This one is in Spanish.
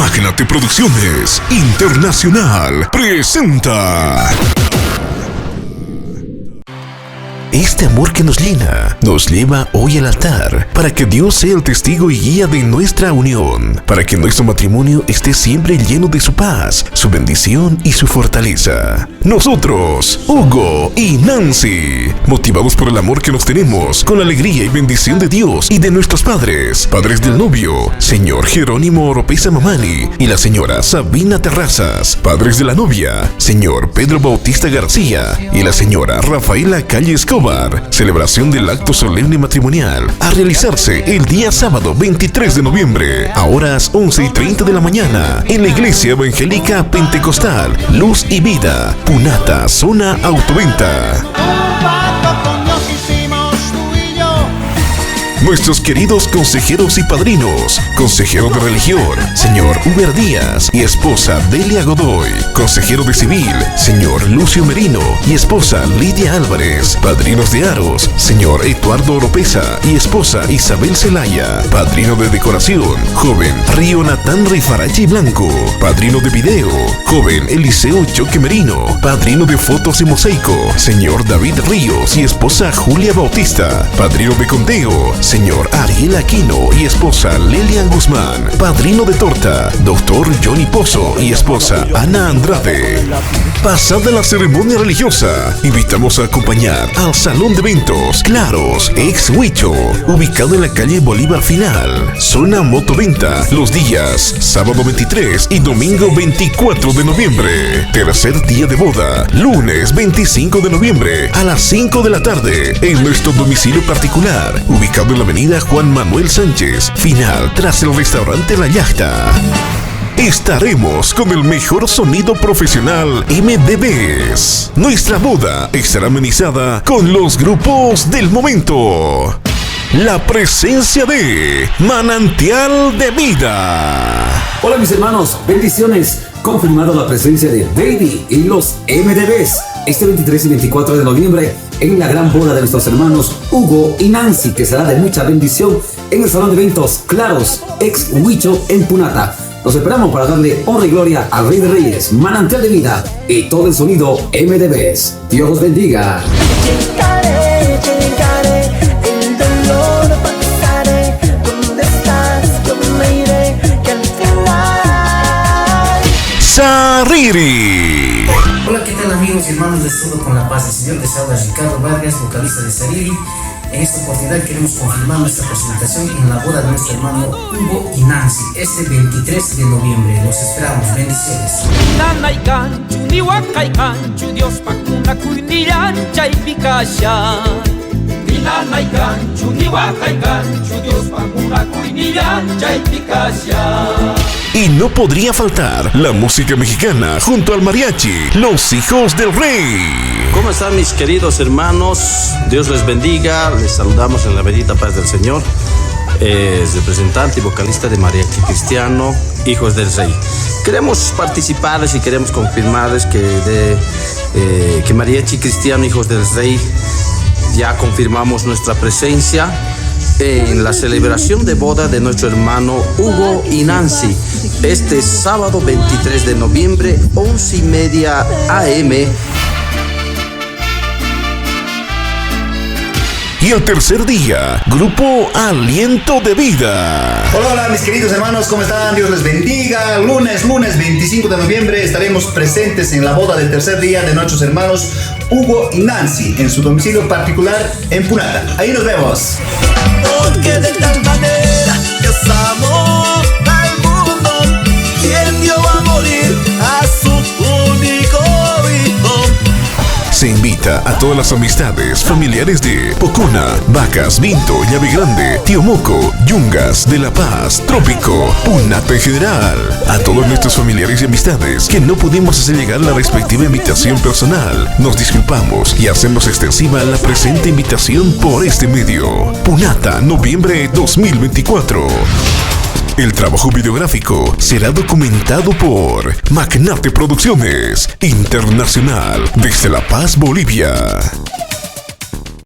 Magnate Producciones Internacional presenta. Este amor que nos llena, nos lleva hoy al altar, para que Dios sea el testigo y guía de nuestra unión, para que nuestro matrimonio esté siempre lleno de su paz, su bendición y su fortaleza. Nosotros, Hugo y Nancy, motivados por el amor que nos tenemos, con la alegría y bendición de Dios y de nuestros padres del novio, señor Jerónimo Oropesa Mamani y la señora Sabina Terrazas, padres de la novia, señor Pedro Bautista García y la señora Rafaela Calle Escobar. Celebración del acto solemne matrimonial a realizarse el día sábado 23 de noviembre a horas 11:30 de la mañana en la Iglesia Evangélica Pentecostal Luz y Vida, Punata, zona Autoventa. Nuestros queridos consejeros y padrinos: consejero de religión, señor Uber Díaz y esposa Delia Godoy; consejero de civil, señor Lucio Merino y esposa Lidia Álvarez; padrinos de aros, señor Eduardo Oropesa y esposa Isabel Zelaya; padrino de decoración, joven Río Natán Rifarachi Blanco; padrino de video, joven Eliseo Choque Merino; padrino de fotos y mosaico, señor David Ríos y esposa Julia Bautista; padrino de conteo, señor Ariel Aquino y esposa Lelian Guzmán; padrino de torta, doctor Johnny Pozo y esposa Ana Andrade. Pasada la ceremonia religiosa, invitamos a acompañar al Salón de Eventos Claros ex Huicho, ubicado en la calle Bolívar Final, zona Motoventa, los días sábado 23 y domingo 24 de noviembre. Tercer día de boda, lunes 25 de noviembre a las 5 de la tarde, en nuestro domicilio particular, ubicado en la avenida Juan Manuel Sánchez, final tras el restaurante La Yachta. Estaremos con el mejor sonido profesional MDBs. Nuestra boda estará amenizada con los grupos del momento. La presencia de Manantial de Vida. Hola mis hermanos, bendiciones. Confirmado la presencia de Baby y los MDBs este 23 y 24 de noviembre en la gran boda de nuestros hermanos Hugo y Nancy, que será de mucha bendición en el Salón de Eventos Claros ex Huicho en Punata. Los esperamos para darle honra y gloria al Rey de Reyes, Manantial de Vida y todo el sonido MDBs. Dios los bendiga. El dolor pasaré, ¿dónde estás? Yo me iré, que al final. Sariri. Hola, ¿qué tal amigos y hermanos de Todo con la Paz del Señor? Les habla Ricardo Vargas, vocalista de Sariri. En esta oportunidad queremos confirmar nuestra presentación en la boda de nuestro hermano Hugo y Nancy este 23 de noviembre. Los esperamos, bendiciones. Y no podría faltar la música mexicana junto al mariachi, los hijos del rey. ¿Cómo están mis queridos hermanos? Dios les bendiga. Les saludamos en la bendita paz del Señor. Representante y vocalista de Mariachi Cristiano, Hijos del Rey. Queremos participarles y queremos confirmarles que Mariachi Cristiano, Hijos del Rey, ya confirmamos nuestra presencia en la celebración de boda de nuestro hermano Hugo y Nancy este sábado 23 de noviembre, 11:30 a.m. Y el tercer día, Grupo Aliento de Vida. Hola mis queridos hermanos, ¿cómo están? Dios les bendiga. Lunes 25 de noviembre estaremos presentes en la boda del tercer día de nuestros hermanos Hugo y Nancy en su domicilio particular en Punata. Ahí nos vemos. Porque de tal manera Dios amó al mundo, quien dio a morir a su único hijo. Se invita a todas las amistades, familiares de Pocona, Vacas, Vinto, Llave Grande, Tío Moco, Yungas, de La Paz, Trópico, Punata en general. A todos nuestros familiares y amistades que no pudimos hacer llegar la respectiva invitación personal, nos disculpamos y hacemos extensiva la presente invitación por este medio. Punata, noviembre 2024. El trabajo videográfico será documentado por Magnate Producciones Internacional desde La Paz, Bolivia.